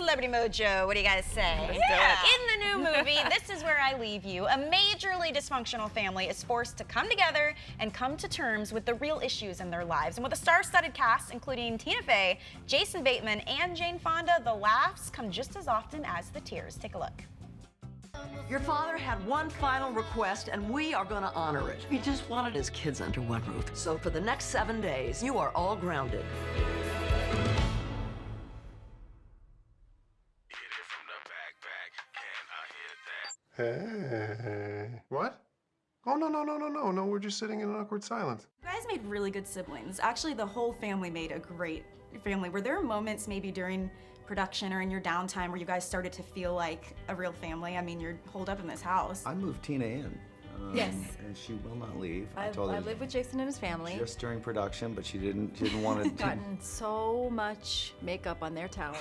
Celebrity Mojo. What do you guys say? In the new movie, This Is Where I Leave You, a majorly dysfunctional family is forced to come together and come to terms with the real issues in their lives. And with a star-studded cast, including Tina Fey, Jason Bateman, and Jane Fonda, the laughs come just as often as the tears. Take a look. Your father had one final request, and we are going to honor it. He just wanted his kids under one roof. So for the next 7 days, you are all grounded. Hey. What? Oh, no, we're just sitting in an awkward silence. You guys made really good siblings. Actually, the whole family made a great family. Were there moments maybe during production or in your downtime where you guys started to feel like a real family? I mean, you're holed up in this house. I moved Tina in. Yes. And she will not leave. I live with Jason and his family. Just during production, but she didn't want to. Gotten so much makeup on their towels.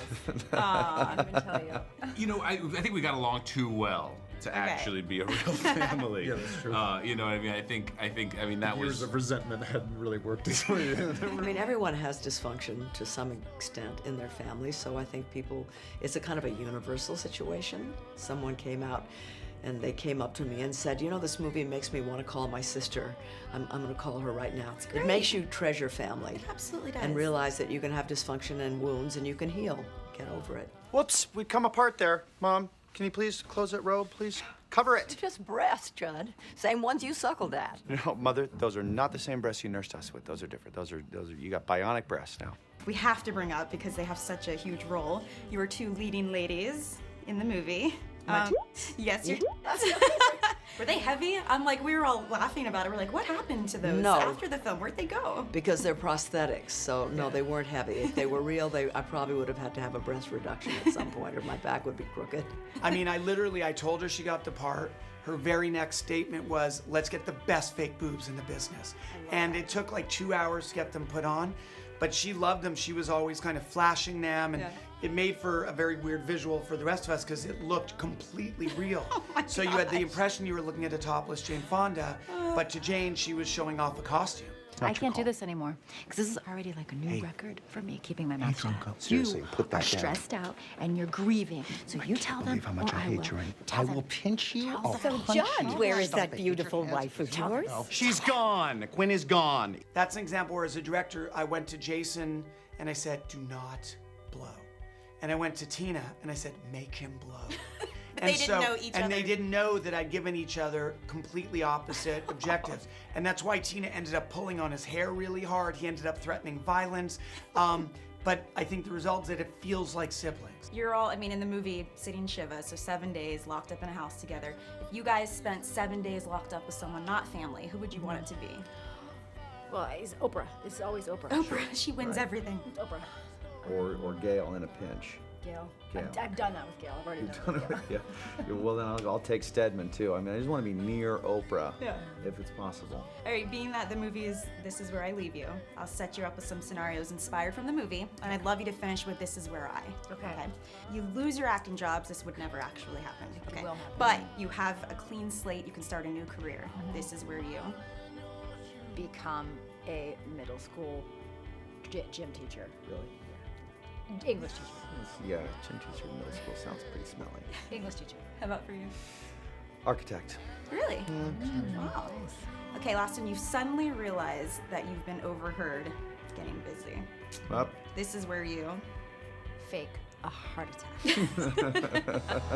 I can't even tell you. You know, I think we got along too well to actually be a real family. Yeah, that's true. You know what I mean? I think that was. Years of resentment hadn't really worked its way in. I mean, everyone has dysfunction to some extent in their family, so I think it's a kind of a universal situation. Someone came out and they came up to me and said, you know, this movie makes me want to call my sister. I'm going to call her right now. It makes you treasure family. It absolutely does. And realize that you can have dysfunction and wounds and you can heal. Get over it. Whoops, we come apart there. Mom, can you please close that robe, please? Cover it. Just breasts, Judd. Same ones you suckled at. No, Mother, those are not the same breasts you nursed us with. Those are different. Those are you got bionic breasts now. We have to bring up, because they have such a huge role, you were two leading ladies in the movie. Yes, you're. Were they heavy? We were all laughing about it. We're like, what happened to those after the film? Where'd they go? Because they're prosthetics, so no, they weren't heavy. If they were real, I probably would have had to have a breast reduction at some point, or my back would be crooked. I mean, I told her she got the part. Her very next statement was, let's get the best fake boobs in the business. And it took like 2 hours to get them put on, but she loved them. She was always kind of flashing them, and it made for a very weird visual for the rest of us because it looked completely real. So you had the impression you were looking at a topless Jane Fonda, but to Jane, she was showing off a costume. I can't do this anymore, because this is already like a new record for me, keeping my mouth shut. Seriously, put that are stressed out and you're grieving, so you tell them, how much or I hate you, right? I will pinch you. So, John, where is that beautiful wife of yours? She's gone. Quinn is gone. That's an example where, as a director, I went to Jason and I said, do not blow. And I went to Tina and I said, make him blow. They didn't know each other. And they didn't know that I'd given each other completely opposite objectives. And that's why Tina ended up pulling on his hair really hard. He ended up threatening violence. But I think the result is that it feels like siblings. You're all, in the movie, sitting Shiva, so 7 days locked up in a house together. If you guys spent 7 days locked up with someone not family, who would you want it to be? Well, it's Oprah. It's always Oprah. Oprah, she wins everything. It's Oprah. Or Gail in a pinch. Gail. Gail. I've done that with Gail. I've already done it with Gail. Yeah. Well, then I'll take Stedman too. I just want to be near Oprah, if it's possible. All right, being that the movie is This Is Where I Leave You, I'll set you up with some scenarios inspired from the movie, and I'd love you to finish with This Is Where I. Okay. You lose your acting jobs. This would never actually happen. Okay. It will happen. But you have a clean slate. You can start a new career. This is where you become a middle school gym teacher. Really? English teacher. Yeah, gym teacher in middle school sounds pretty smelly. English teacher. How about for you? Architect. Really? Wow. Okay, last one. You suddenly realize that you've been overheard. It's getting busy. Up. This is where you fake a heart attack.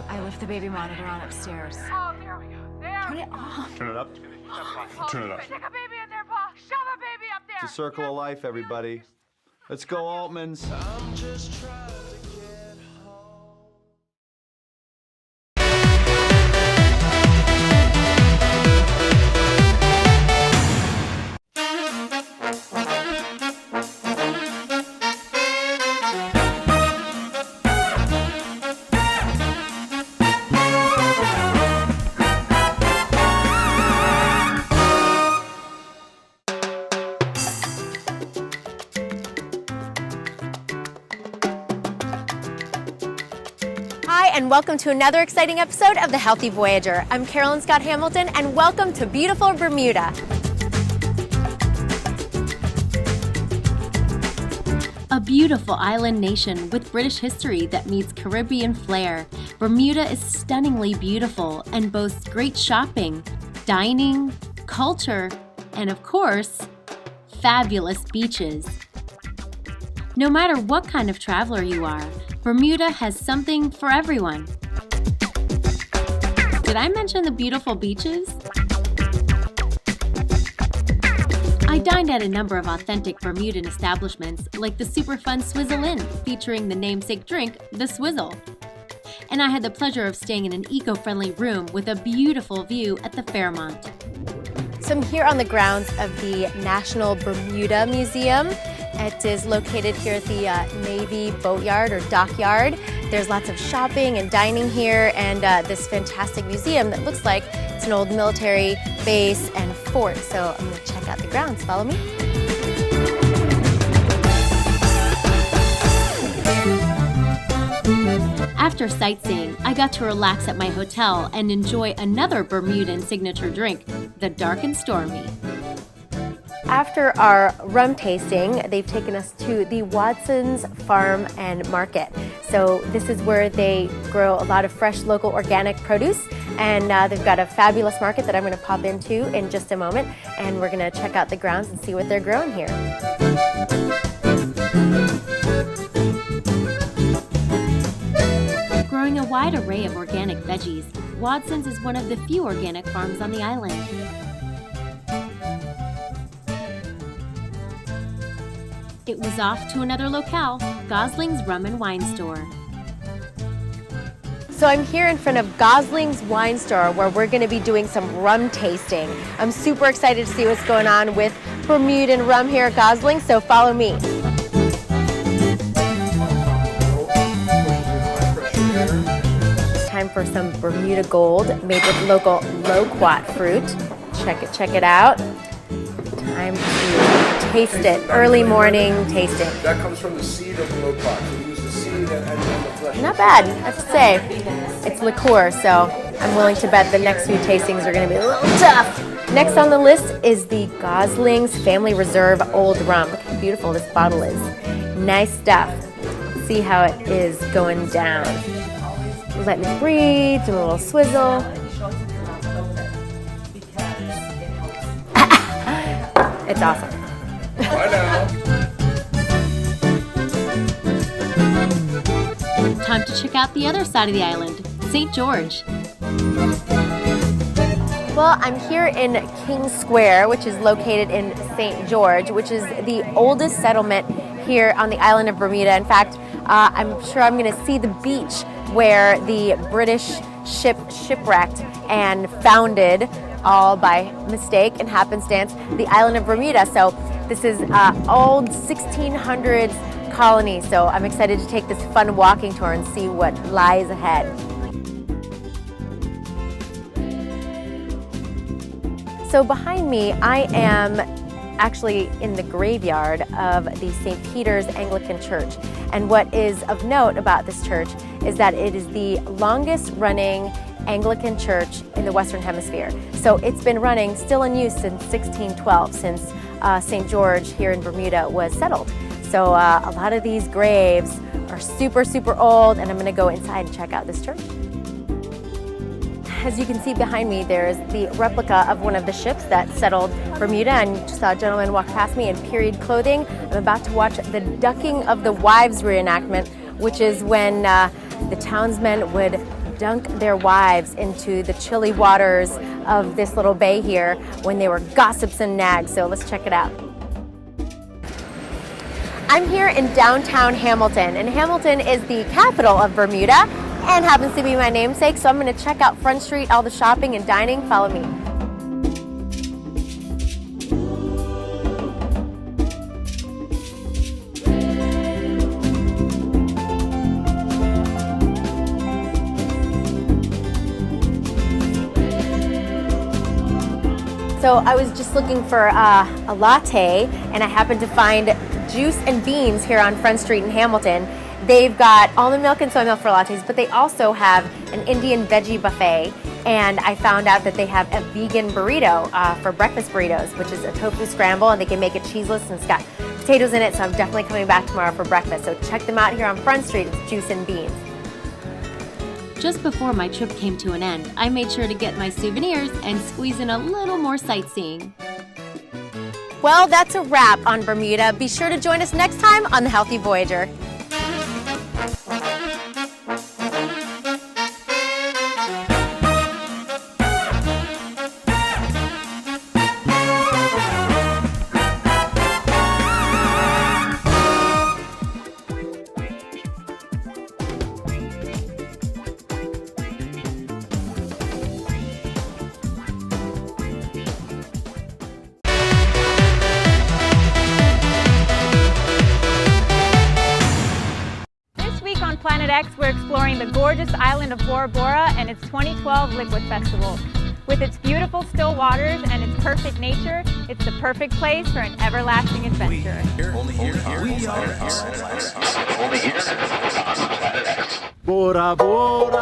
I left the baby monitor on upstairs. Oh, there we go. Turn it off. Turn it up. Turn it up. Stick a baby in there, Paul. Shove a baby up there. It's a circle of life, everybody. Let's go, Altmans. I'm just trying to get home. And welcome to another exciting episode of The Healthy Voyager. I'm Carolyn Scott Hamilton, and welcome to beautiful Bermuda. A beautiful island nation with British history that meets Caribbean flair, Bermuda is stunningly beautiful and boasts great shopping, dining, culture, and of course, fabulous beaches. No matter what kind of traveler you are, Bermuda has something for everyone. Did I mention the beautiful beaches? I dined at a number of authentic Bermudan establishments like the super fun Swizzle Inn, featuring the namesake drink, the Swizzle. And I had the pleasure of staying in an eco-friendly room with a beautiful view at the Fairmont. So I'm here on the grounds of the National Bermuda Museum. It is located here at the Navy Boatyard or Dockyard. There's lots of shopping and dining here, and this fantastic museum that looks like it's an old military base and fort. So I'm going to check out the grounds. Follow me. After sightseeing, I got to relax at my hotel and enjoy another Bermudan signature drink, the Dark and Stormy. After our rum tasting, they've taken us to the Watson's Farm and Market. So this is where they grow a lot of fresh, local, organic produce, and they've got a fabulous market that I'm going to pop into in just a moment, and we're going to check out the grounds and see what they're growing here. Growing a wide array of organic veggies, Watson's is one of the few organic farms on the island. It was off to another locale, Gosling's Rum and Wine Store. So I'm here in front of Gosling's Wine Store where we're going to be doing some rum tasting. I'm super excited to see what's going on with Bermudan rum here at Gosling, so follow me. Time for some Bermuda Gold made with local loquat fruit. Check it out. Time to taste it. Early morning tasting. That comes from the seed of the loquat. So we use the seed and the flesh. Not bad, I have to say. It's liqueur, so I'm willing to bet the next few tastings are going to be a little tough. Next on the list is the Gosling's Family Reserve Old Rum. Look how beautiful this bottle is. Nice stuff. Let's see how it is going down. Let me breathe, do a little swizzle. It's awesome. Bye now. Time to check out the other side of the island, St. George. Well, I'm here in King Square, which is located in St. George, which is the oldest settlement here on the island of Bermuda. In fact, I'm sure I'm going to see the beach where the British ship shipwrecked and founded, all by mistake and happenstance, the island of Bermuda. So this is old 1600s colony. So I'm excited to take this fun walking tour and see what lies ahead. So behind me, I am actually in the graveyard of the St. Peter's Anglican Church. And what is of note about this church is that it is the longest running Anglican church in the Western Hemisphere. So it's been running, still in use since 1612, since St. George here in Bermuda was settled. So a lot of these graves are super, super old, and I'm gonna go inside and check out this church. As you can see behind me, there's the replica of one of the ships that settled Bermuda, and just saw a gentleman walk past me in period clothing. I'm about to watch the Ducking of the Wives reenactment, which is when the townsmen would dunk their wives into the chilly waters of this little bay here when they were gossips and nags. So let's check it out. I'm here in downtown Hamilton, and Hamilton is the capital of Bermuda and happens to be my namesake, so I'm going to check out Front Street, all the shopping and dining. Follow me. So I was just looking for a latte, and I happened to find Juice and Beans here on Front Street in Hamilton. They've got almond milk and soy milk for lattes, but they also have an Indian veggie buffet, and I found out that they have a vegan burrito for breakfast burritos, which is a tofu scramble, and they can make it cheeseless, and it's got potatoes in it, so I'm definitely coming back tomorrow for breakfast. So check them out here on Front Street. It's Juice and Beans. Just before my trip came to an end, I made sure to get my souvenirs and squeeze in a little more sightseeing. Well, that's a wrap on Bermuda. Be sure to join us next time on The Healthy Voyager. Planet X, we're exploring the gorgeous island of Bora Bora and its 2012 Liquid Festival. With its beautiful still waters and its perfect nature, it's the perfect place for an everlasting adventure. Bora Bora.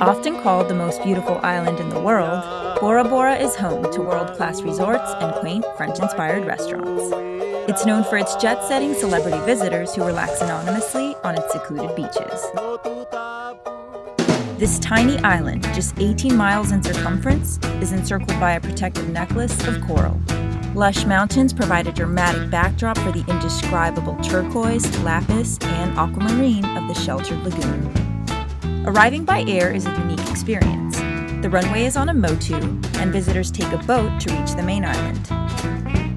Often called the most beautiful island in the world, Bora Bora is home to world-class resorts and quaint French-inspired restaurants. It's known for its jet-setting celebrity visitors who relax anonymously on its secluded beaches. This tiny island, just 18 miles in circumference, is encircled by a protective necklace of coral. Lush mountains provide a dramatic backdrop for the indescribable turquoise, lapis, and aquamarine of the sheltered lagoon. Arriving by air is a unique experience. The runway is on a motu, and visitors take a boat to reach the main island.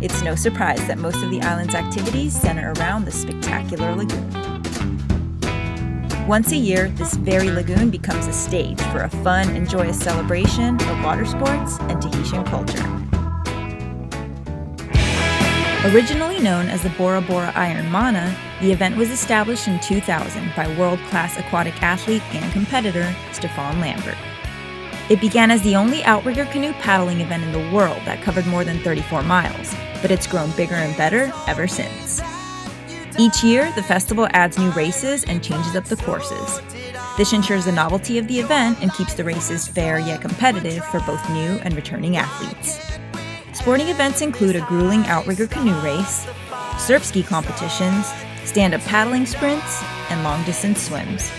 It's no surprise that most of the island's activities center around the spectacular lagoon. Once a year, this very lagoon becomes a stage for a fun and joyous celebration of water sports and Tahitian culture. Originally known as the Bora Bora Iron Mana, the event was established in 2000 by world-class aquatic athlete and competitor Stefan Lambert. It began as the only outrigger canoe paddling event in the world that covered more than 34 miles, but it's grown bigger and better ever since. Each year, the festival adds new races and changes up the courses. This ensures the novelty of the event and keeps the races fair yet competitive for both new and returning athletes. Sporting events include a grueling outrigger canoe race, surf ski competitions, stand-up paddling sprints, and long-distance swims.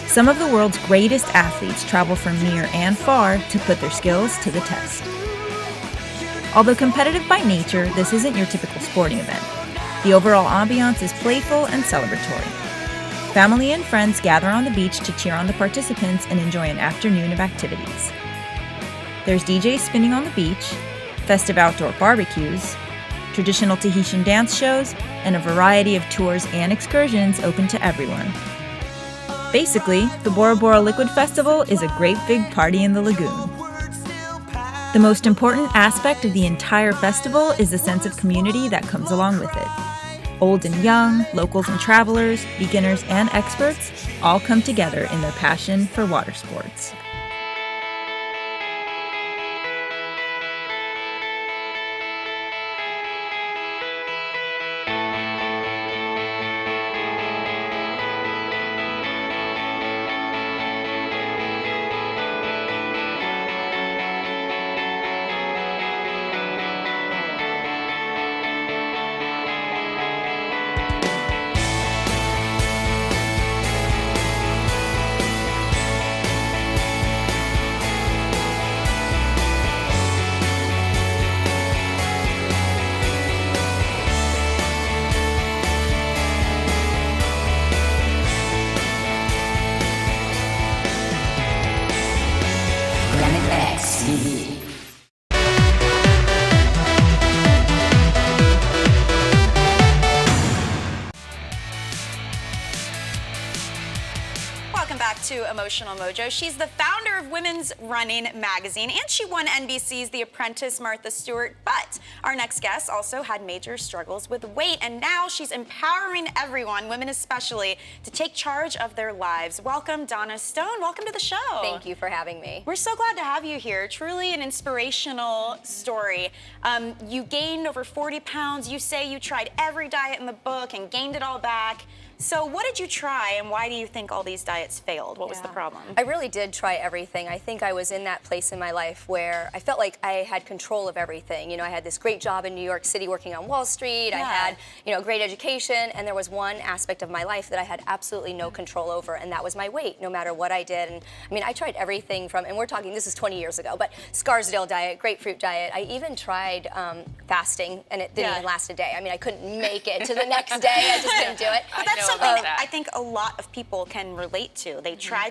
Some of the world's greatest athletes travel from near and far to put their skills to the test. Although competitive by nature, this isn't your typical sporting event. The overall ambiance is playful and celebratory. Family and friends gather on the beach to cheer on the participants and enjoy an afternoon of activities. There's DJs spinning on the beach, festive outdoor barbecues, traditional Tahitian dance shows, and a variety of tours and excursions open to everyone. Basically, the Bora Bora Liquid Festival is a great big party in the lagoon. The most important aspect of the entire festival is the sense of community that comes along with it. Old and young, locals and travelers, beginners and experts all come together in their passion for water sports. Welcome back to Emotional Mojo. She's the founder of Women's Running Magazine, and she won NBC's The Apprentice, Martha Stewart. But our next guest also had major struggles with weight, and now she's empowering everyone, women especially, to take charge of their lives. Welcome, Donna Stone. Welcome to the show. Thank you for having me. We're so glad to have you here. Truly an inspirational story. You gained over 40 pounds. You say you tried every diet in the book and gained it all back. So what did you try, and why do you think all these diets failed? What was the problem? I really did try everything. I think I was in that place in my life where I felt like I had control of everything. You know, I had this great job in New York City working on Wall Street. I had, you know, great education, and there was one aspect of my life that I had absolutely no control over, and that was my weight, no matter what I did. And I mean, I tried everything from, and we're talking, this is 20 years ago, but Scarsdale diet, grapefruit diet. I even tried fasting, and it didn't even last a day. I mean, I couldn't make it to the next day. I just couldn't do it. But that's something I think a lot of people can relate to. They try,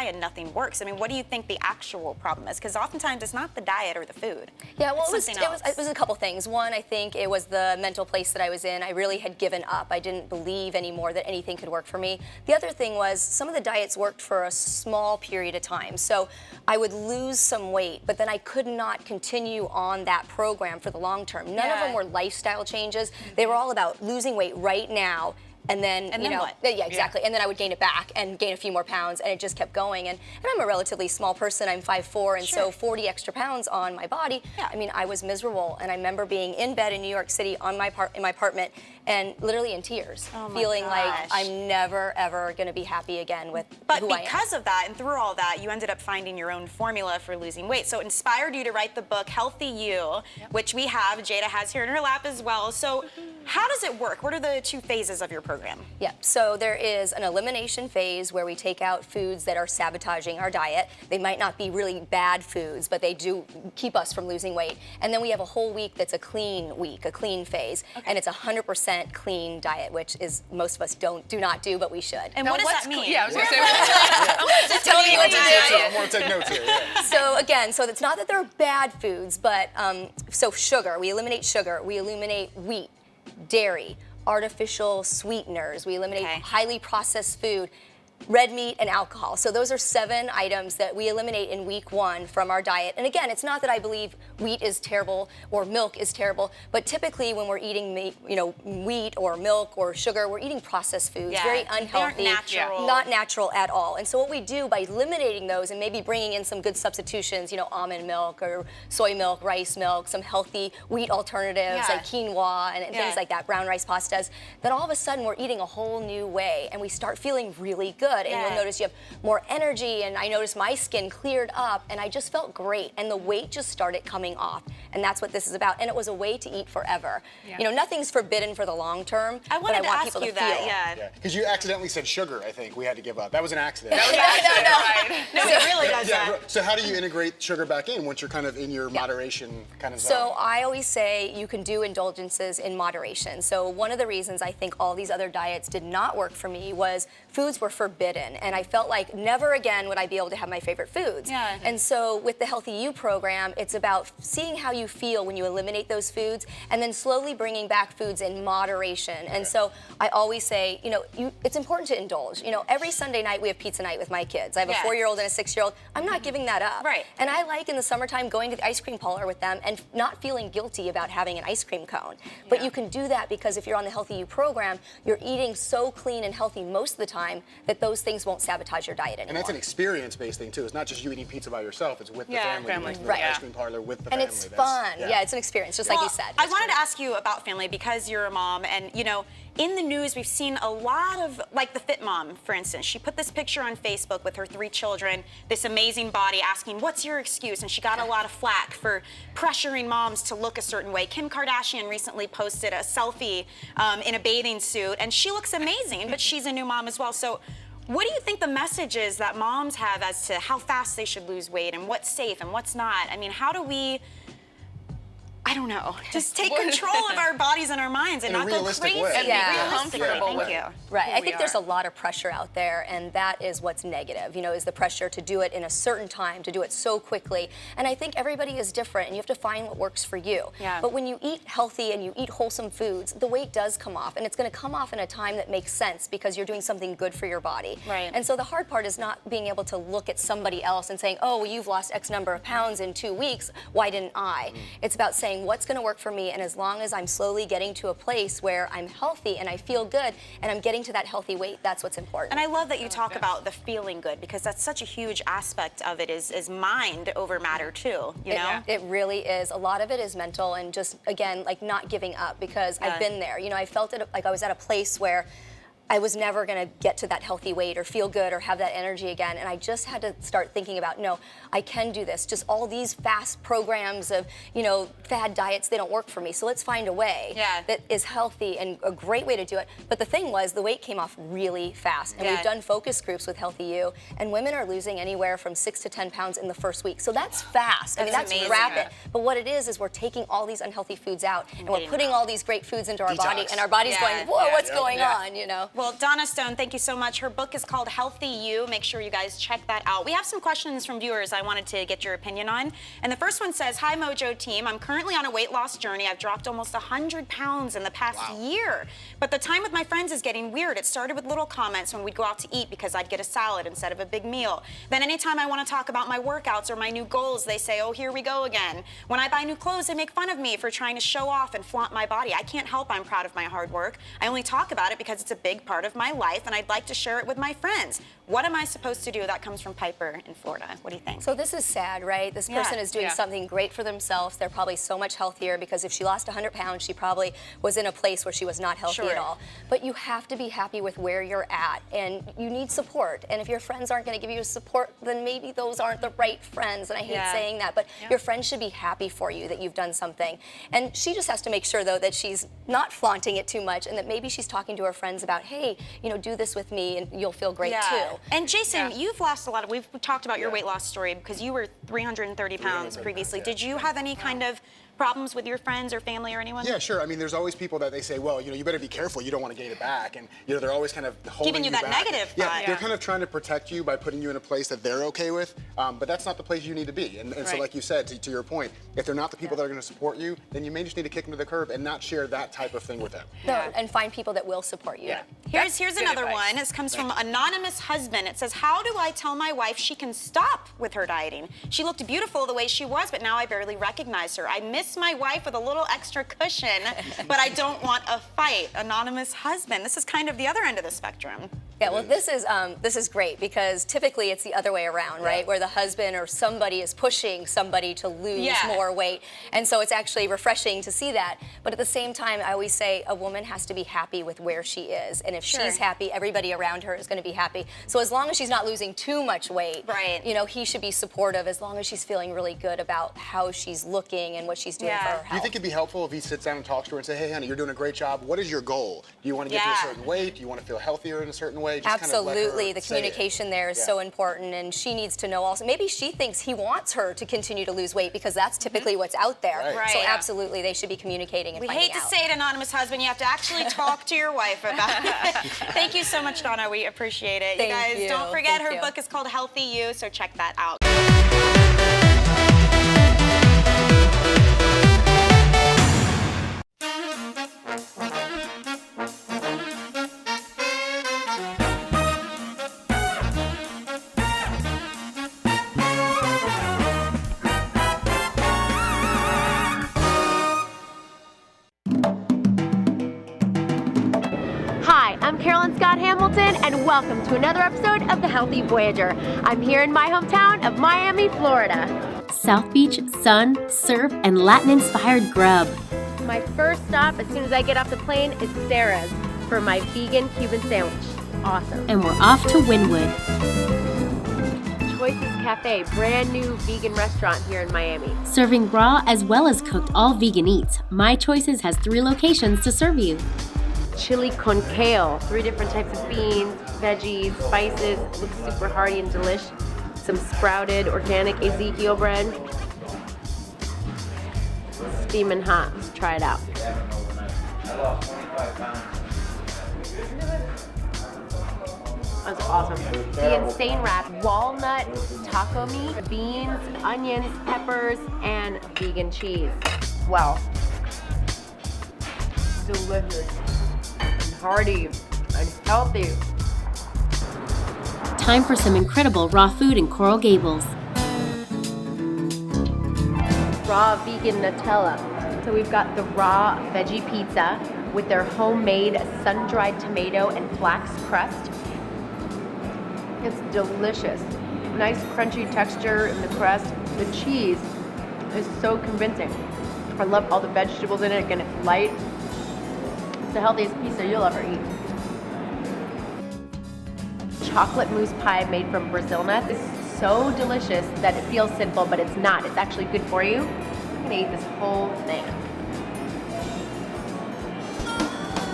and nothing works. I mean, what do you think the actual problem is? Because oftentimes it's not the diet or the food. Yeah, well, it was a couple things. One, I think it was the mental place that I was in. I really had given up. I didn't believe anymore that anything could work for me. The other thing was some of the diets worked for a small period of time. So I would lose some weight, but then I could not continue on that program for the long term. None of them were lifestyle changes. They were all about losing weight right now. And then, you know, what? Yeah, exactly. And then I would gain it back and gain a few more pounds, and it just kept going. And I'm a relatively small person. I'm 5'4", and so 40 extra pounds on my body. I mean, I was miserable. And I remember being in bed in New York City in my apartment, and literally in tears, feeling like I'm never ever going to be happy again with who I am. But because of that, and through all that, you ended up finding your own formula for losing weight. So it inspired you to write the book Healthy You, which we have. Jada has here in her lap as well. So how does it work? What are the two phases of your program? Yeah, so there is an elimination phase where we take out foods that are sabotaging our diet. They might not be really bad foods, but they do keep us from losing weight. And then we have a whole week that's a clean week, a clean phase. And it's 100% clean diet, which is most of us do not do, but we should. And what does that mean? Yeah, I was going to say, just tell me what to do. I want to take notes here. Yeah. So again, so it's not that they're bad foods, but so sugar, we eliminate sugar, we eliminate wheat, dairy, artificial sweeteners, we eliminate highly processed food, red meat, and alcohol. So those are 7 items that we eliminate in week 1 from our diet. And again, it's not that I believe wheat is terrible or milk is terrible, but typically when we're eating meat, you know, wheat or milk or sugar, we're eating processed foods, very unhealthy, not natural at all. And so what we do by eliminating those and maybe bringing in some good substitutions, you know, almond milk or soy milk, rice milk, some healthy wheat alternatives like quinoa and things like that, brown rice pastas, then all of a sudden we're eating a whole new way and we start feeling really good. And you'll notice you have more energy, and I noticed my skin cleared up, and I just felt great, and the weight just started coming off. And that's what this is about. And it was a way to eat forever. You know, nothing's forbidden for the long term. I wanted but I want to people ask you to feel. that, Because you accidentally said sugar, I think we had to give up. That was an accident. No, it really does that. So how do you integrate sugar back in once you're kind of in your moderation kind of zone? So I always say you can do indulgences in moderation. So one of the reasons I think all these other diets did not work for me was foods were forbidden, and I felt like never again would I be able to have my favorite foods. And so with the Healthy You program, it's about seeing how you feel when you eliminate those foods and then slowly bringing back foods in moderation. And so I always say, you know, it's important to indulge. You know, every Sunday night we have pizza night with my kids. I have a 4-year-old and a 6-year-old. I'm not giving that up. And I like in the summertime going to the ice cream parlor with them and not feeling guilty about having an ice cream cone. But you can do that because if you're on the Healthy You program, you're eating so clean and healthy most of the time that those things won't sabotage your diet anymore. And that's an experience-based thing too. It's not just you eating pizza by yourself. It's with the family. You went to the ice cream parlor with the family. And it's fun. Yeah, it's an experience, just like you said. I wanted to ask you about family because you're a mom, and you know, in the news we've seen a lot of, like the Fit Mom, for instance. She put this picture on Facebook with her 3 children, this amazing body, asking, "What's your excuse?" And she got a lot of flack for pressuring moms to look a certain way. Kim Kardashian recently posted a selfie in a bathing suit, and she looks amazing, but she's a new mom as well. So what do you think the message is that moms have as to how fast they should lose weight and what's safe and what's not? I mean, how do we, I don't know, just take control of our bodies and our minds and not go crazy? And be comfortable with you. Right. I think there's a lot of pressure out there, and that is what's negative, you know, is the pressure to do it in a certain time, to do it so quickly. And I think everybody is different, and you have to find what works for you. But when you eat healthy and you eat wholesome foods, the weight does come off, and it's going to come off in a time that makes sense because you're doing something good for your body. And so the hard part is not being able to look at somebody else and saying, oh, well, you've lost X number of pounds in 2 weeks, why didn't I? It's about saying what's going to work for me, and as long as I'm slowly getting to a place where I'm healthy and I feel good and I'm getting to that healthy weight, that's what's important. And I love that you talk about the feeling good, because that's such a huge aspect of it is mind over matter too, you know? It really is. A lot of it is mental and just, again, like not giving up, because I've been there. You know, I felt it like I was at a place where I was never going to get to that healthy weight or feel good or have that energy again. And I just had to start thinking about, no, I can do this. Just all these fast programs of, you know, fad diets, they don't work for me. So let's find a way that is healthy and a great way to do it. But the thing was, the weight came off really fast. And we've done focus groups with Healthy You, and women are losing anywhere from 6 to 10 pounds in the first week. So that's fast. I mean, that's amazing. rapid. But what it is we're taking all these unhealthy foods out, and we're putting all these great foods into our body, and our body's going, whoa, what's going on, you know? Well, Donna Stone, thank you so much. Her book is called Healthy You. Make sure you guys check that out. We have some questions from viewers I wanted to get your opinion on. And the first one says, hi, Mojo team. I'm currently on a weight loss journey. I've dropped almost 100 pounds in the past year. But the time with my friends is getting weird. It started with little comments when we'd go out to eat because I'd get a salad instead of a big meal. Then anytime I want to talk about my workouts or my new goals, they say, oh, here we go again. When I buy new clothes, they make fun of me for trying to show off and flaunt my body. I can't help I'm proud of my hard work. I only talk about it because it's a big part of my life, and I'd like to share it with my friends. What am I supposed to do? That comes from Piper in Florida. What do you think? So this is sad, right? This person is doing something great for themselves. They're probably so much healthier because if she lost 100 pounds, she probably was in a place where she was not healthy at all. But you have to be happy with where you're at, and you need support. And if your friends aren't going to give you support, then maybe those aren't the right friends. And I hate saying that, but your friends should be happy for you that you've done something. And she just has to make sure, though, that she's not flaunting it too much, and that maybe she's talking to her friends about, hey, you know, do this with me, and you'll feel great too. And Jason, you've lost a lot of, we've talked about your weight loss story because you were 330 pounds previously. Did you have any kind of problems with your friends or family or anyone? Yeah, sure. I mean, there's always people that they say, well, you know, you better be careful. You don't want to gain it back. And, you know, they're always kind of holding giving you that back. negative Yeah, they're kind of trying to protect you by putting you in a place that they're okay with. But that's not the place you need to be. And so, like you said, to your point, if they're not the people that are going to support you, then you may just need to kick them to the curb and not share that type of thing with them. No, and find people that will support you. Here's another one. This comes from Anonymous Husband. It says, how do I tell my wife she can stop with her dieting? She looked beautiful the way she was, but now I barely recognize her. I miss my wife with a little extra cushion, but I don't want a fight. Anonymous Husband. This is kind of the other end of the spectrum. Yeah, well, this is great because typically it's the other way around, right? Where the husband or somebody is pushing somebody to lose more weight. And so it's actually refreshing to see that. But at the same time, I always say a woman has to be happy with where she is. And if she's happy, everybody around her is going to be happy. So as long as she's not losing too much weight, you know, he should be supportive as long as she's feeling really good about how she's looking and what she's doing for her health. Do you think it'd be helpful if he sits down and talks to her and say, hey, honey, you're doing a great job. What is your goal? Do you want to get to a certain weight? Do you want to feel healthier in a certain way? Just absolutely. The communication there is so important, and she needs to know also. Maybe she thinks he wants her to continue to lose weight because that's typically what's out there. So absolutely, they should be communicating and finding out. We hate to say it, Anonymous Husband, you have to actually talk to your wife about it. Thank you so much, Donna. We appreciate it. Thank you guys, you. don't forget Thank her you. book is called Healthy You, so check that out. Hi, I'm Carolyn Scott Hamilton, and welcome to another episode of The Healthy Voyager. I'm here in my hometown of Miami, Florida. South Beach, sun, surf, and Latin-inspired grub. My first stop as soon as I get off the plane is Sarah's for my vegan Cuban sandwich. Awesome. And we're off to Wynwood. Choices Cafe, brand new vegan restaurant here in Miami. Serving raw as well as cooked all vegan eats, My Choices has 3 locations to serve you. Chili con kale, 3 different types of beans, veggies, spices, looks super hearty and delish. Some sprouted organic Ezekiel bread. Steaming hot, let's try it out. That's awesome. The Insane Wrap, walnut taco meat, beans, onions, peppers, and vegan cheese. Wow. Delicious. Hearty and healthy. Time for some incredible raw food in Coral Gables. Raw vegan Nutella. So we've got the raw veggie pizza with their homemade sun-dried tomato and flax crust. It's delicious. Nice crunchy texture in the crust. The cheese is so convincing. I love all the vegetables in it. Again, it's light. It's the healthiest pizza you'll ever eat. chocolate mousse pie made from Brazil nuts. It's so delicious that it feels sinful, but it's not. It's actually good for you. I'm gonna eat this whole thing.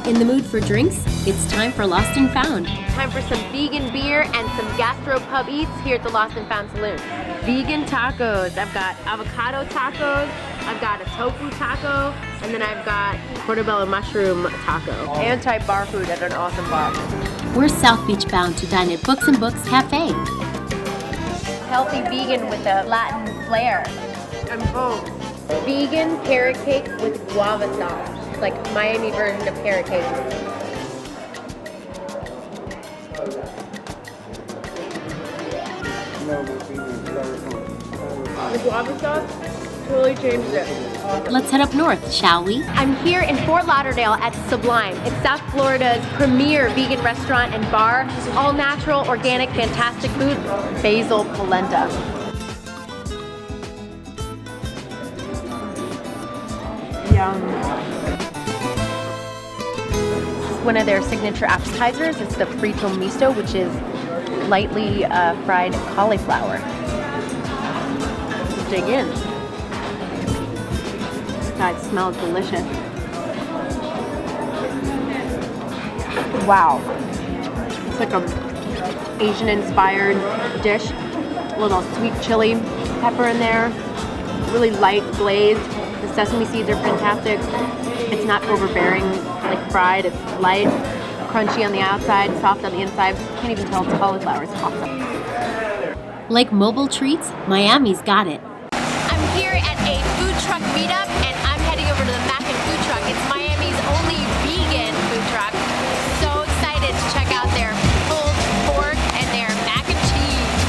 In the mood for drinks? It's time for Lost and Found. Time for some vegan beer and some gastropub eats here at the Lost and Found Saloon. Vegan tacos. I've got avocado tacos, I've got a tofu taco, and then I've got portobello mushroom taco. Anti-bar food at an awesome bar. We're South Beach bound to dine at Books and Books Cafe. Healthy vegan with a Latin flair. And boom. Vegan carrot cake with guava sauce. It's like Miami version of carrot cake. The guava sauce totally changed it. Let's head up north, shall we? I'm here in Fort Lauderdale at Sublime. It's South Florida's premier vegan restaurant and bar. All natural, organic, fantastic food. Basil polenta. Yum. One of their signature appetizers is the frito misto, which is lightly fried cauliflower. Let's dig in. God, it smells delicious. Wow. It's like a Asian-inspired dish. A little sweet chili pepper in there. Really light glazed. The sesame seeds are fantastic. It's not overbearing, like fried. It's light, crunchy on the outside, soft on the inside. Can't even tell it's cauliflower. It's awesome. Like mobile treats, Miami's got it. I'm here at a food truck meetup, and I'm heading over to the Mac and Food Truck. It's Miami's only vegan food truck. So excited to check out their pulled pork and their mac and cheese.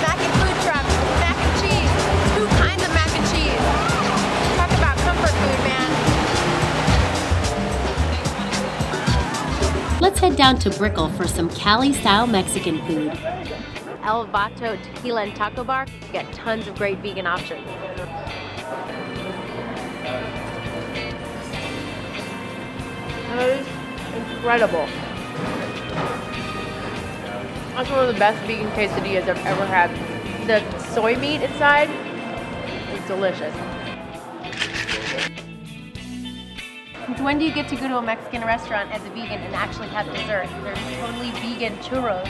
Mac and Food Truck, mac and cheese. Two kinds of mac and cheese. Talk about comfort food, man. Let's head down to Brickell for some Cali-style Mexican food. El Vato Tequila and Taco Bar. You get tons of great vegan options. That is incredible. That's one of the best vegan quesadillas I've ever had. The soy meat inside is delicious. When do you get to go to a Mexican restaurant as a vegan and actually have dessert? There's totally vegan churros.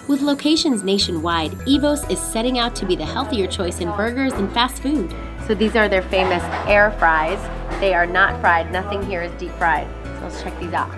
With locations nationwide, Evos is setting out to be the healthier choice in burgers and fast food. So these are their famous air fries. They are not fried. Nothing here is deep fried. So let's check these out.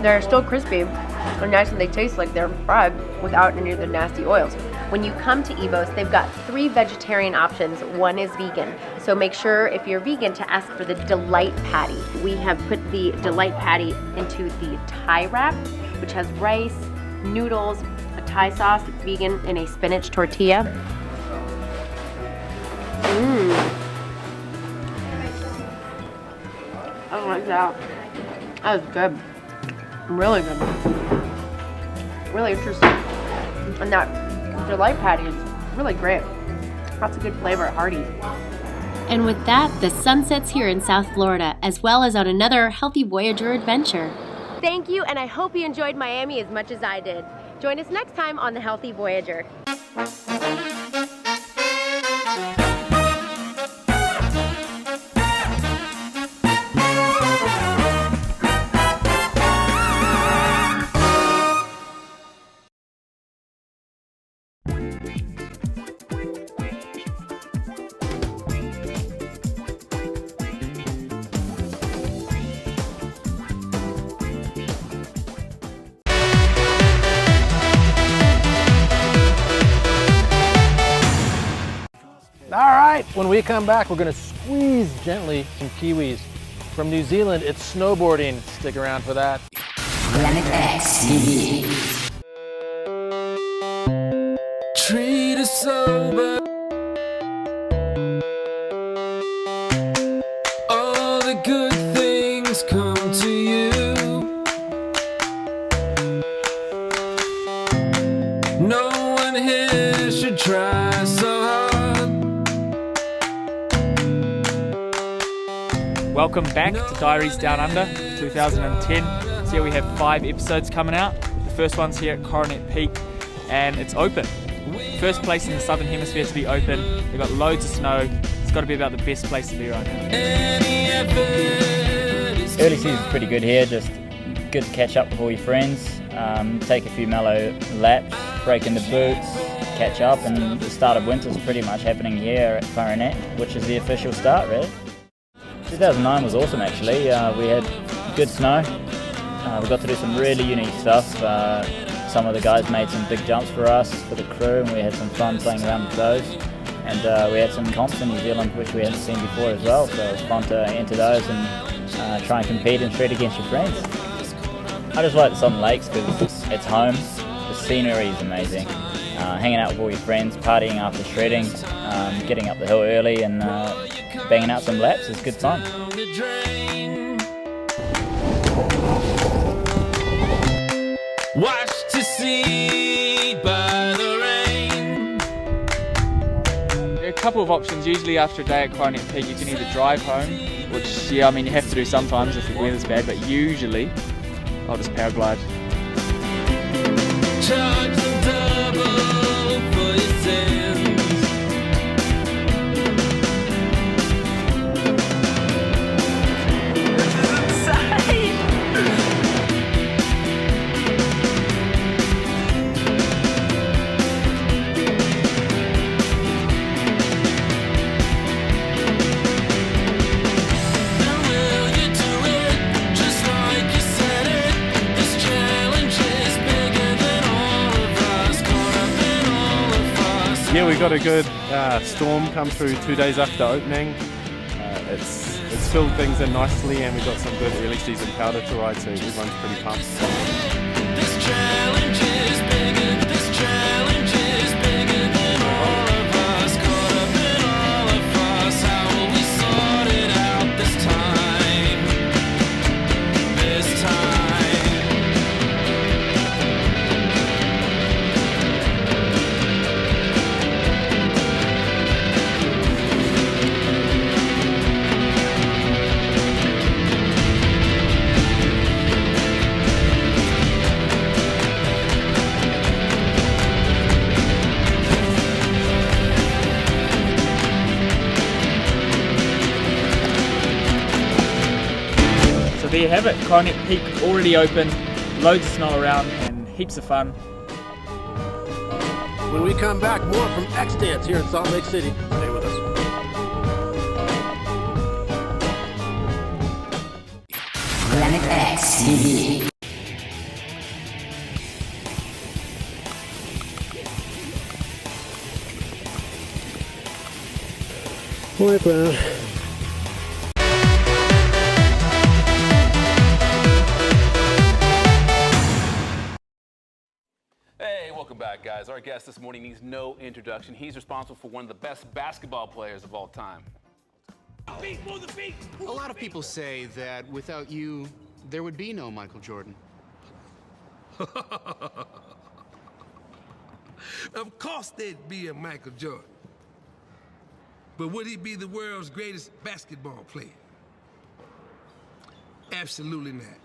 They're still crispy and nice, and they taste like they're fried without any of the nasty oils. When you come to Evos, they've got 3 vegetarian options. 1 is vegan. So make sure if you're vegan to ask for the Delight Patty. We have put the Delight Patty into the Thai wrap, which has rice, noodles, a Thai sauce that's vegan, and a spinach tortilla. I like that. That was good. Really good. Really interesting. And that Delight Patty is really great. Lots of good flavor at Hardee's. And with that, the sun sets here in South Florida, as well as on another Healthy Voyager adventure. Thank you, and I hope you enjoyed Miami as much as I did. Join us next time on The Healthy Voyager. All right, when we come back, we're gonna squeeze gently some kiwis. From New Zealand, it's snowboarding. Stick around for that. Planet X TV. Treat us sober. All the good things come to you. Welcome back to Diaries Down Under 2010. So here we have 5 episodes coming out. The first one's here at Coronet Peak and it's open. First place in the Southern Hemisphere to be open. They've got loads of snow. It's got to be about the best place to be right now. Early season's pretty good here, just good to catch up with all your friends, take a few mellow laps, break into boots, catch up, and the start of winter's pretty much happening here at Coronet, which is the official start really. 2009 was awesome actually. We had good snow. We got to do some really unique stuff. Some of the guys made some big jumps for us, for the crew, and we had some fun playing around with those. And we had some comps in New Zealand which we hadn't seen before as well, so it was fun to enter those and try and compete and shred against your friends. I just like the Southern Lakes because it's home, the scenery is amazing. Hanging out with all your friends, partying after shredding, getting up the hill early and banging out some laps is good fun. Watch to see by the rain. There are a couple of options. Usually after a day at Coronet Peak you can either drive home, which yeah, I mean you have to do sometimes if the weather's bad, but usually I'll just paraglide. Charge them double for your sins. Yeah, we got a good storm come through 2 days after opening. It's filled things in nicely and we got some good early season powder to ride, so everyone's pretty pumped. This challenge is bigger, this challenge is bigger than all of us. Caught up in all of us, how will we sort it out this time? This time. There you have it, Coronet Peak already open, loads of snow around and heaps of fun. When we come back, more from X Dance here in Salt Lake City. Stay with us. Planet X TV. Morning, Brown. Hey, welcome back, guys. Our guest this morning needs no introduction. He's responsible for one of the best basketball players of all time. A lot of people say that without you, there would be no Michael Jordan. Of course there'd be a Michael Jordan. But would he be the world's greatest basketball player? Absolutely not.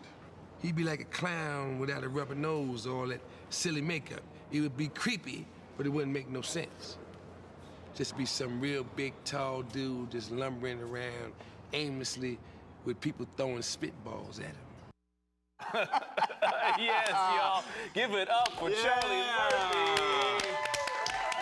He'd be like a clown without a rubber nose or all that silly makeup. It would be creepy, but it wouldn't make no sense. Just be some real big, tall dude just lumbering around aimlessly with people throwing spitballs at him. Yes, y'all. Give it up for Charlie Murphy.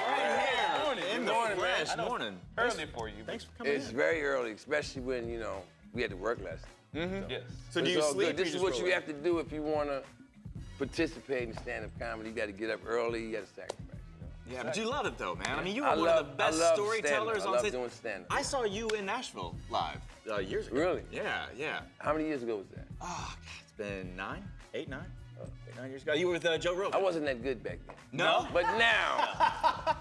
Right here. In the morning, flesh. man. Morning. Early for you. Thanks for coming It's in. very early, especially when, you know, we had to work last night. Yes. So do it's you all sleep good. or This you is just what roll you out? have to do if you want to participate in stand-up comedy. You got to get up early. You got to sacrifice. Yeah, but you love it though, man. I mean, you were I one love- of the I best love storytellers stand-up. I on love stage. doing stand-up. I saw you in Nashville live years ago. Really? Yeah, yeah. How many years ago was that? Oh, God, it's been 8, 9 years ago. You were with Joe Rogan. I wasn't that good back then. No? But now.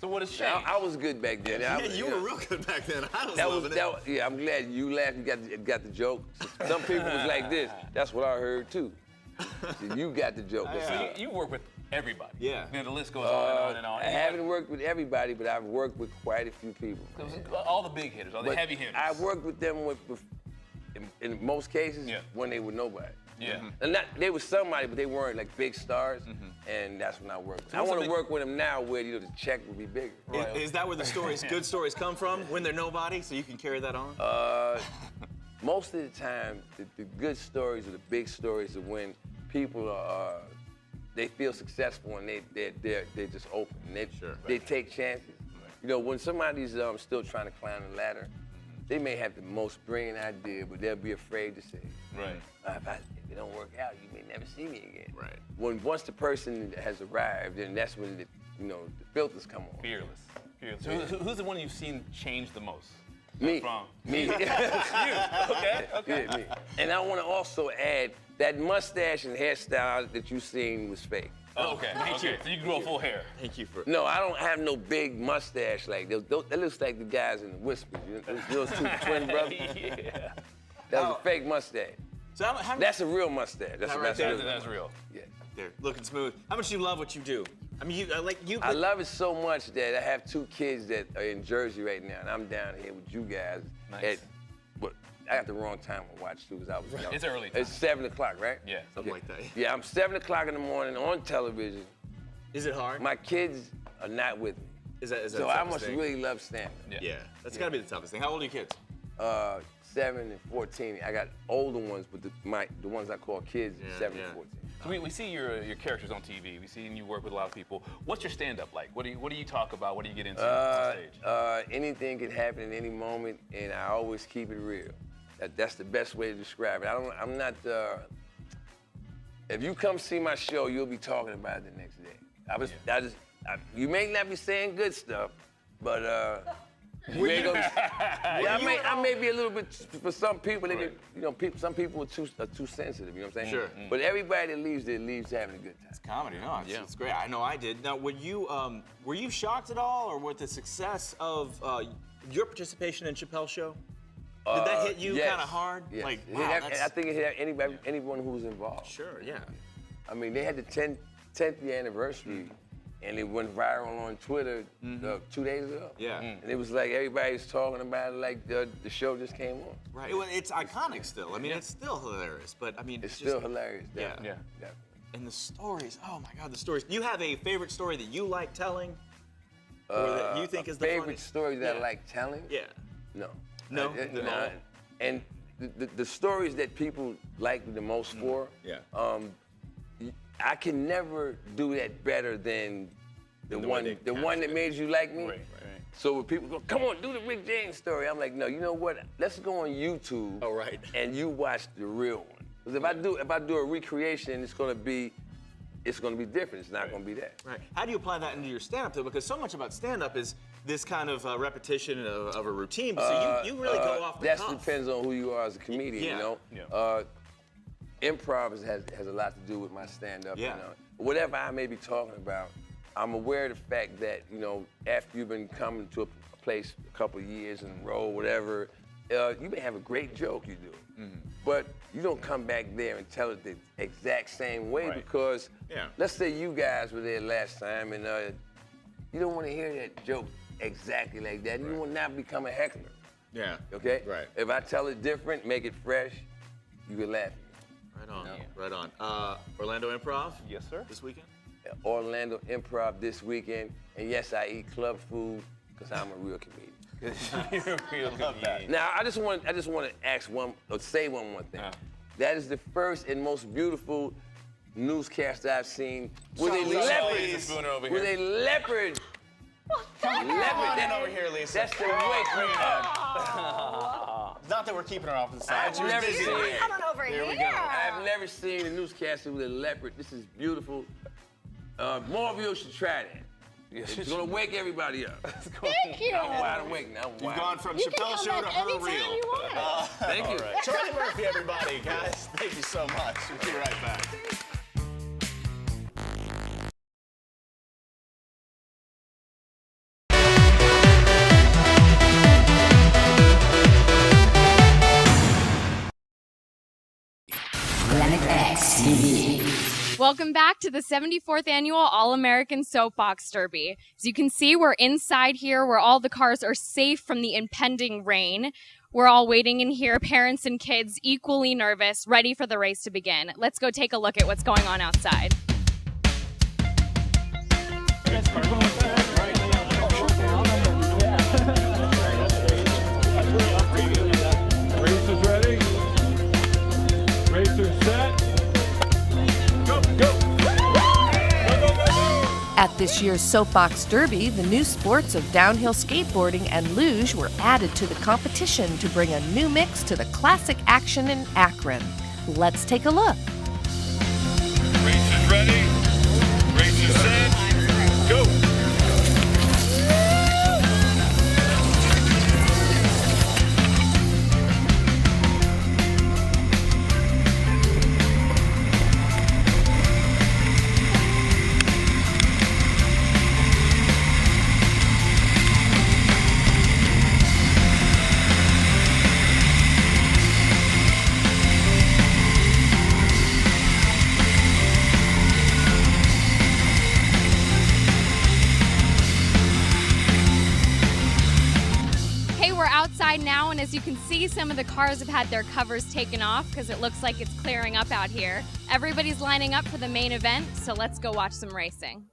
So what has Now, changed? I was good back then. Yeah, I was, you were real good back then. I was that loving it. yeah, I'm glad you laughed. You got the joke. Some people was like this. That's what I heard too. So you got the joke. So you work with everybody. Yeah. And the list goes on and on and on. I haven't worked with everybody, but I've worked with quite a few people. All the big hitters, all the But heavy hitters. I've worked with them with in most cases, when they were nobody. Yeah. And they were somebody, but they weren't like big stars, and that's when I worked with them. I want to work with them now where, you know, the check would be bigger. Is that where the stories, good stories come from, when they're nobody, so you can carry that on? Most of the time, the good stories or the big stories are when people are, they feel successful and they're just open. And they take chances. You know, when somebody's still trying to climb the ladder, they may have the most brilliant idea, but they'll be afraid to say. Right. If it don't work out, you may never see me again. Right. Once the person has arrived, then that's when the filters come on. Fearless. So who's the one you've seen change the most? Me. From? Me. You. Okay. Yeah, me. And I want to also add that mustache and hairstyle that you seen was fake. Oh, okay. So you grew a full hair. Thank you for. No, I don't have no big mustache like those. That looks like the guys in the Whispers. You know, those two twin brothers. Yeah. That was a fake mustache. So that's a real mustache. That's real. Yeah. They're looking smooth. How much do you love what you do? I mean, I love it so much that I have 2 kids that are in Jersey right now, and I'm down here with you guys. Nice. I got the wrong time to watch too, because I was young. It's early time. It's 7 o'clock, right? Yeah. Something like that. Yeah, I'm 7 o'clock in the morning on television. Is it hard? My kids are not with me. Is that so I must really love stand-up. Yeah. That's gotta be the toughest thing. How old are your kids? 7 and 14. I got older ones, but the ones I call kids, 7 and 14. So we see your characters on TV. We see you work with a lot of people. What's your stand-up like? What do you talk about? What do you get into on stage? Anything can happen at any moment, and I always keep it real. That's the best way to describe it. I'm not. If you come see my show, you'll be talking about it the next day. You may not be saying good stuff, but I may be a little bit, for some people, some people are too sensitive, you know what I'm saying? Sure. But everybody that leaves there leaves having a good time. It's comedy, no, it's great. I know I did. Now, were you shocked at all, or with the success of your participation in Chappelle's show? Did that hit you kind of hard? Yes. Like, wow, I think it hit anyone who was involved. Sure, yeah. I mean, they had the 10th year anniversary, and it went viral on Twitter 2 days ago. Yeah. And it was like everybody's talking about it like the show just came on. Right. Well, it's iconic still. I mean, it's still hilarious, but I mean, it's still hilarious. Definitely. Yeah. And the stories. Oh my God, the stories. Do you have a favorite story that you like telling, or that you think is the favorite story that I like telling? Yeah. No. No. And the stories that people like the most for. Yeah. I can never do that better than the one that made you like me. Right. So when people go, come on, do the Rick James story, I'm like, no, you know what? Let's go on YouTube. Oh, right. And you watch the real one. Because if I do a recreation, it's gonna be different. It's not gonna be that. Right. How do you apply that into your stand-up though? Because so much about stand-up is this kind of repetition of a routine. So you really go off the cuff. That depends on who you are as a comedian. Yeah. You know. Yeah. Improv has a lot to do with my stand-up. Yeah. You know? Whatever I may be talking about, I'm aware of the fact that, after you've been coming to a place a couple of years in a row, whatever, you may have a great joke you do. But you don't come back there and tell it the exact same way because let's say you guys were there last time and you don't want to hear that joke exactly like that. You will not become a heckler. Yeah. Okay? Right. If I tell it different, make it fresh, you can laugh. Right on. Right on. Orlando Improv? Yes, sir. This weekend? Orlando Improv this weekend. And yes, I eat club food because I'm a real comedian. Now, I just want to say one more thing. That is the first and most beautiful newscast I've seen with a leopard. With a leopard. Come on over here, Lisa. That's the way. Not that we're keeping her off to the side. I've never seen it. Come on over here. Here we go. I've never seen a newscaster with a leopard. This is beautiful. More of you should try that. It's gonna wake everybody up. Thank you. I'm wide awake now. You've gone from Chappelle's show to her reel. Thank you. Right. Charlie Murphy, everybody. Guys, thank you so much. We'll be right back. Planet X TV. Welcome back to the 74th Annual All-American Soapbox Derby. As you can see, we're inside here where all the cars are safe from the impending rain. We're all waiting in here, parents and kids equally nervous, ready for the race to begin. Let's go take a look at what's going on outside. Racers ready? Racers set. Go, go. At this year's Soapbox Derby, the new sports of downhill skateboarding and luge were added to the competition to bring a new mix to the classic action in Akron. Let's take a look. Racers ready? Racers set. Go. Now, and as you can see, some of the cars have had their covers taken off because it looks like it's clearing up out here. Everybody's lining up for the main event, so let's go watch some racing.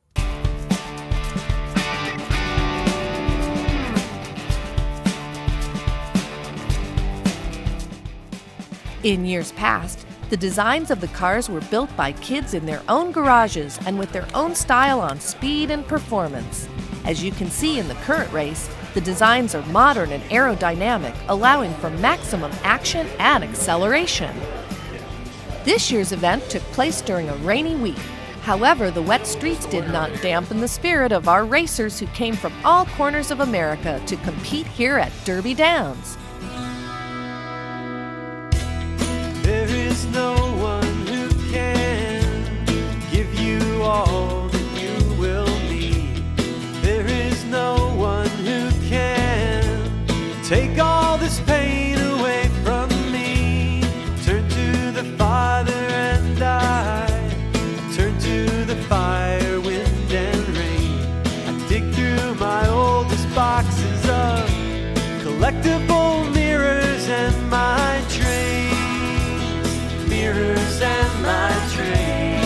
In years past, the designs of the cars were built by kids in their own garages and with their own style on speed and performance. As you can see in the current race, the designs are modern and aerodynamic, allowing for maximum action and acceleration. This year's event took place during a rainy week. However, the wet streets did not dampen the spirit of our racers who came from all corners of America to compete here at Derby Downs. There is no one who can give you all that you will need. There is no one who can take all this pain away from me. Turn to the Father and I turn to the fire, wind and rain. I dig through my oldest boxes of collectible mirrors and my trains. Mirrors and my trains.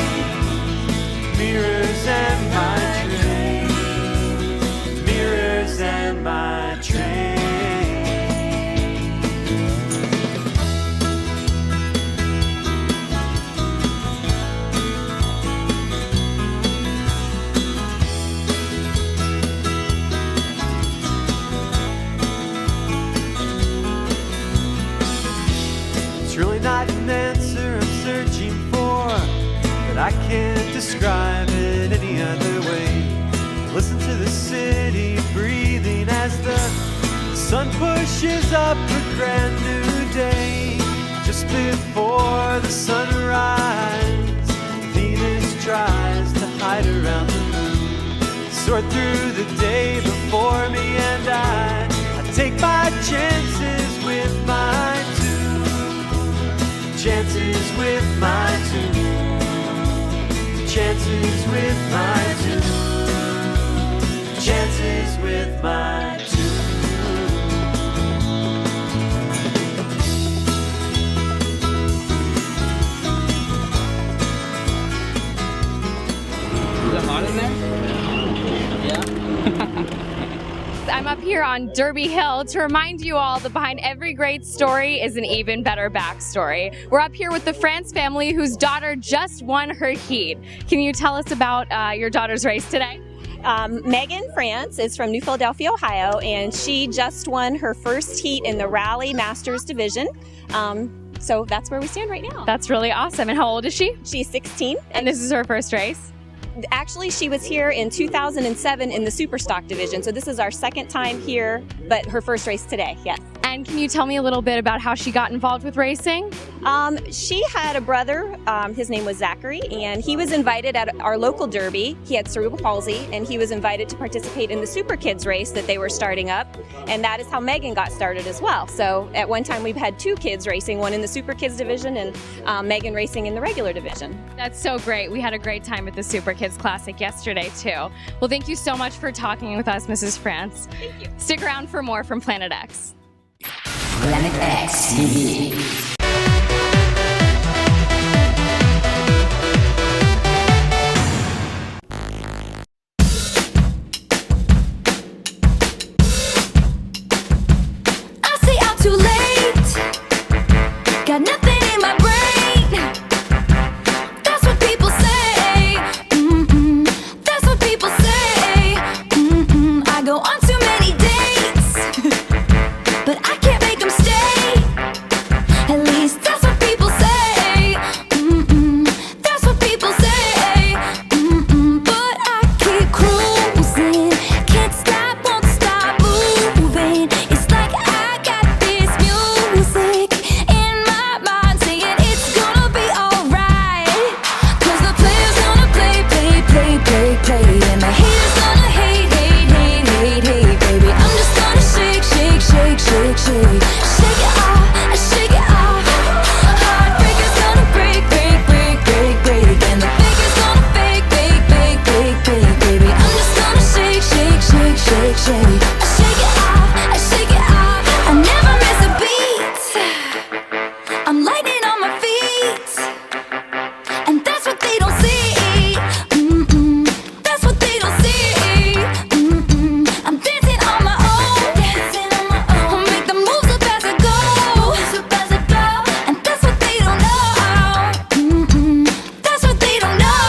Mirrors and my trains. Mirrors and my trains. It's really not an answer I'm searching for, but I can't describe it any other way. Listen to the city breathing as the sun pushes up a brand new day. Just before the sunrise, Venus tries to hide around the moon. Sort through the day before me and I take my chances with my tune. Chances with my tune. Chances with my tune. Chances with my tune. Is it hot in there? Yeah. I'm up here on Derby Hill to remind you all that behind every great story is an even better backstory. We're up here with the France family whose daughter just won her heat. Can you tell us about your daughter's race today? Megan France is from New Philadelphia, Ohio, and she just won her first heat in the Rally Masters Division. So that's where we stand right now. That's really awesome. And how old is she? She's 16. And this is her first race? Actually, she was here in 2007 in the Superstock division, so this is our second time here, but her first race today, yes. And can you tell me a little bit about how she got involved with racing? She had a brother, his name was Zachary, and he was invited at our local derby. He had cerebral palsy, and he was invited to participate in the Super Kids race that they were starting up, and that is how Megan got started as well. So at one time we've had two kids racing, one in the Super Kids division and Megan racing in the regular division. That's so great. We had a great time at the Super Kids Classic yesterday too. Well, thank you so much for talking with us, Mrs. France. Thank you. Stick around for more from Planet X. Planet X TV. I stay out too late. Got nothing in my brain. That's what people say. That's what people say. I go on too many dates, but I can't make them stay. At least that's what people say. That's what people say. But I keep cruising, can't stop, won't stop moving. It's like I got this music in my mind saying it's gonna be alright. 'Cause the player's gonna play, play, play, play, play, and the haters gonna hate, hate, hate, hate, hate, baby. I'm just gonna shake, shake, shake, shake, shake, shake it off, shake it off. Heartbreaker's gonna break, break, break, break, break, and the faker's gonna fake, fake, fake, fake, fake, baby. I'm just gonna shake, shake, shake, shake, shake, shake it off, shake it off. I never miss a beat. I'm lightning on my feet, and that's what they don't see. That's what they don't see. I'm dancing on my own, I'll make the moves up as I go, and that's what they don't know. That's what they don't know.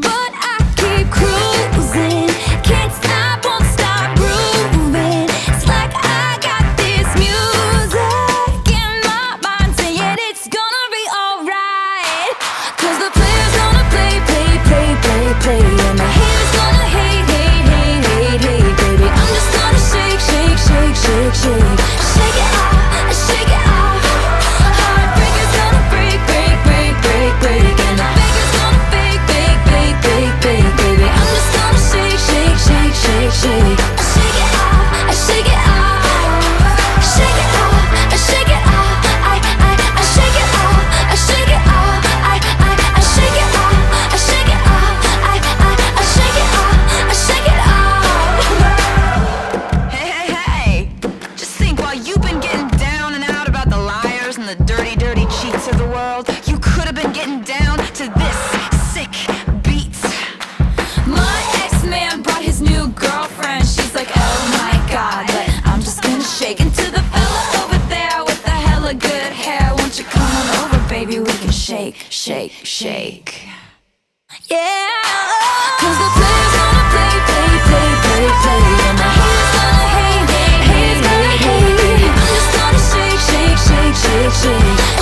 But I keep cruising, can't stop, won't stop grooving. It's like I got this music in my mind saying it's gonna be alright. 'Cause the player's gonna play, play, play, play, play, and the haters gonna hate, hate, hate, hate, hate, baby. I'm just gonna shake, shake, shake, shake, shake, shake it off, shake it off. Heartbreaker's gonna break, break, break, break, break, and the faker's gonna fake, fake, fake, fake, fake, baby. I'm just gonna shake, shake, shake, shake, shake, shake it off, shake it off, shake it off, shake it off. I shake it off, shake it off. I shake it off, shake it off. I shake it off, shake it off. Hey, hey, hey! Just think, while you've been getting down and out about the liars and the dirty, dirty cheats of the world, you could have been getting down to this sick beat. My ex-man brought his new girlfriend. She's like, oh my god, but I'm just gonna shake into the fella over there with the hella good hair. Won't you come on over, baby? We can shake, shake, shake. Yeah. 'Cause the player's gonna play, play, play, play, play, and the haters gonna hate, hate, hate, hate, hate. I'm just gonna shake, shake, shake, shake, shake,